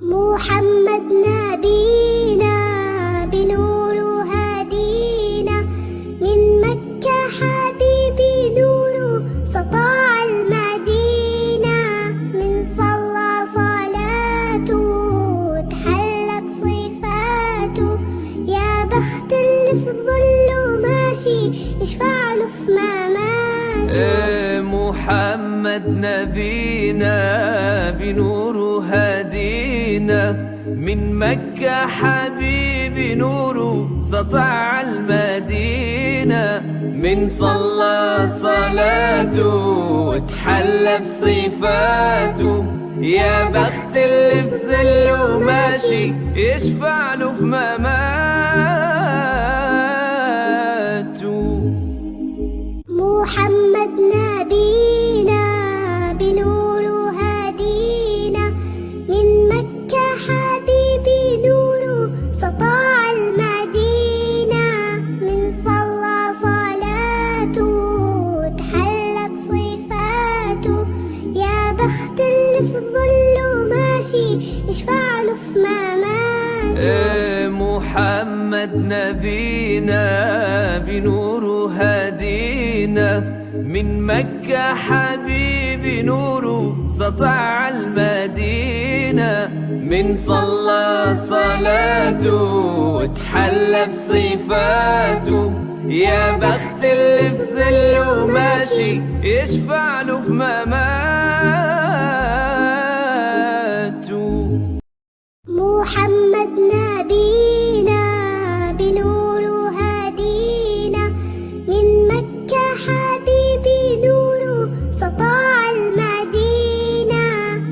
محمد نبينا بنور هدينا، من مكة حبيبي نور سطاع المدينة، من صلى صلاته تحلى بصفاته، يا بخت اللي في ظله ماشي يشفع له في مماته. محمد نبينا بنور هدينا، من مكة حبيبي نوره سطع المدينة، من صلى صلاته وتحلى بصفاته، يا بخت اللي في ظله ماشي يشفع له في مماته. محمد نبينا بنور هدينا، من مكة حبيبي نوره سطاع المدينة، من صلى صلاته تحلى بصفاته، يا بخت اللي في ظله ماشي يشفع له في مماته. محمد نبينا بنور هدينا، من مكة حبيبي نوره سطع المدينة، من صلى صلاته وتحلى بصفاته، يا بخت اللي في ظله ماشي يشفع له في مماته. محمد نبينا بنور هدينا، من مكة حبيبي نوره سطاع المدينة،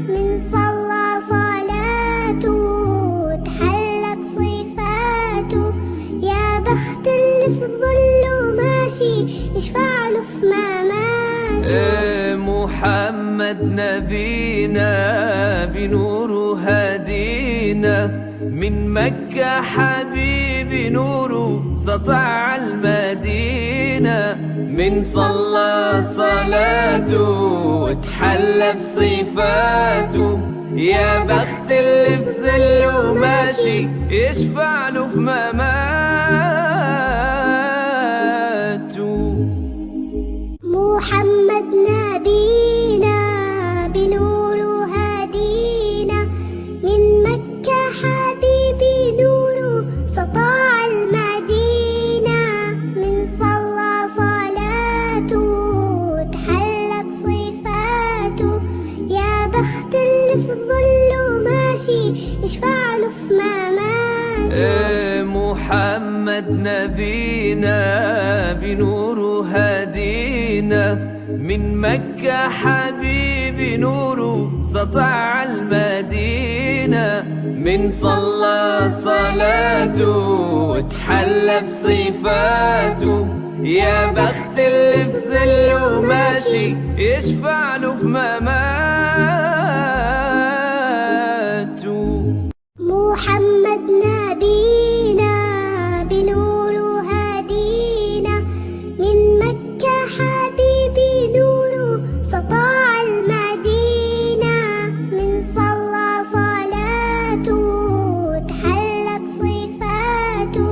من صلى صلاته تحلى بصفاته، يا بخت اللي في ظله ماشي يشفع له في مماته. محمد نبينا بنور هدينا، من مكة حبيبي نوره سطع المدينة، من صلى صلاته وتحلى بصفاته، يا بخت اللي في ظله ماشي يشفع له في مماته. محمد نبينا بنور هدينا، من مكة حبيبي نوره سطاع المدينة، من صلى صلاته تحلى بصفاته، يا بخت اللي في ظله ماشي يشفع له في مماته. محمد نبينا بنور هدينا، من مكة حبيبي نوره سطع المدينة، من صلى صلاته وتحلى بصفاته، يا بخت اللي في ظله ماشي يشفع له في مماته. محمد نبينا بنور هدينا، من مكة حبيبي نوره سطاع المدينة، من صلى صلاته تحلى بصفاته،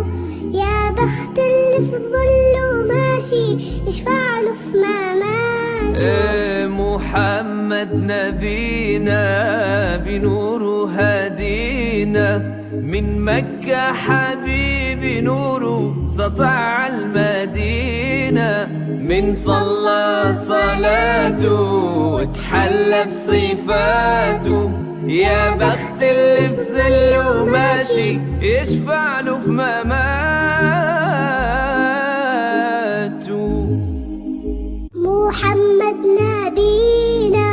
يا بخت اللي في ظله ماشي يشفع له في مماته. محمد نبينا بنور هدينا، من مكة حبيبي نوره سطع المدينة، من صلى صلاته وتحلى بصفاته، يا بخت اللي في ظله ماشي يشفع له في مماته. محمد نبينا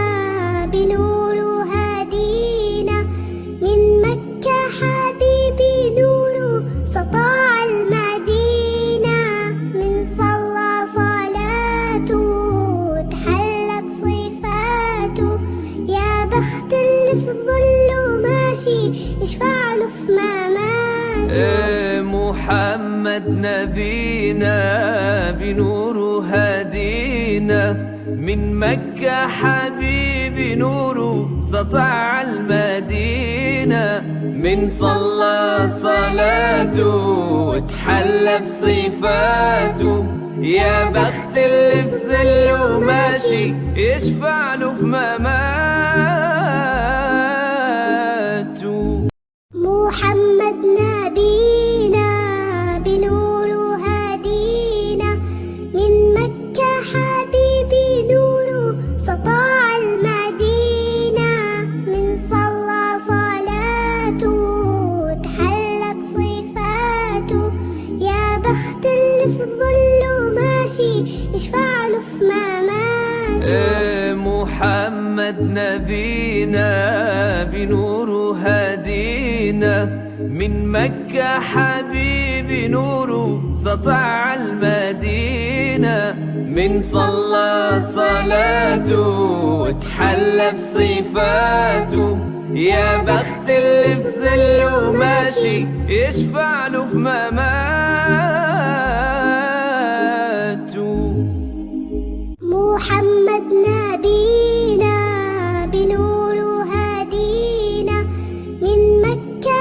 بنور هدينا، من مكة حبيبي نوره سطاع المدينة، من صلى صلاته تحلى بصفاته، يا بخت اللي في ظله ماشي يشفع له في مماته. محمد نبينا بنور هدينا، من مكة حبيبي بنوره سطع المدينة. من صلى صلاته وتحلى بصفاته، يا بخت اللي في ظله ماشي يشفع له في مماته. محمد نبينا بنوره هدينا، من مكة حبيبي نوره سطع المدينة. من صلى صلاته وتحلى بصفاته، يا بخت اللي في ظله ماشي يشفع له في مماته. محمد نبينا بنوره هدينا، من مكة حبيبي نوره سطع المدينة. من صلى صلاته وتحلى بصفاته، يا بخت اللي في ظله ماشي يشفع له في مماته. محمد نبينا بنوره هدينا، من مكة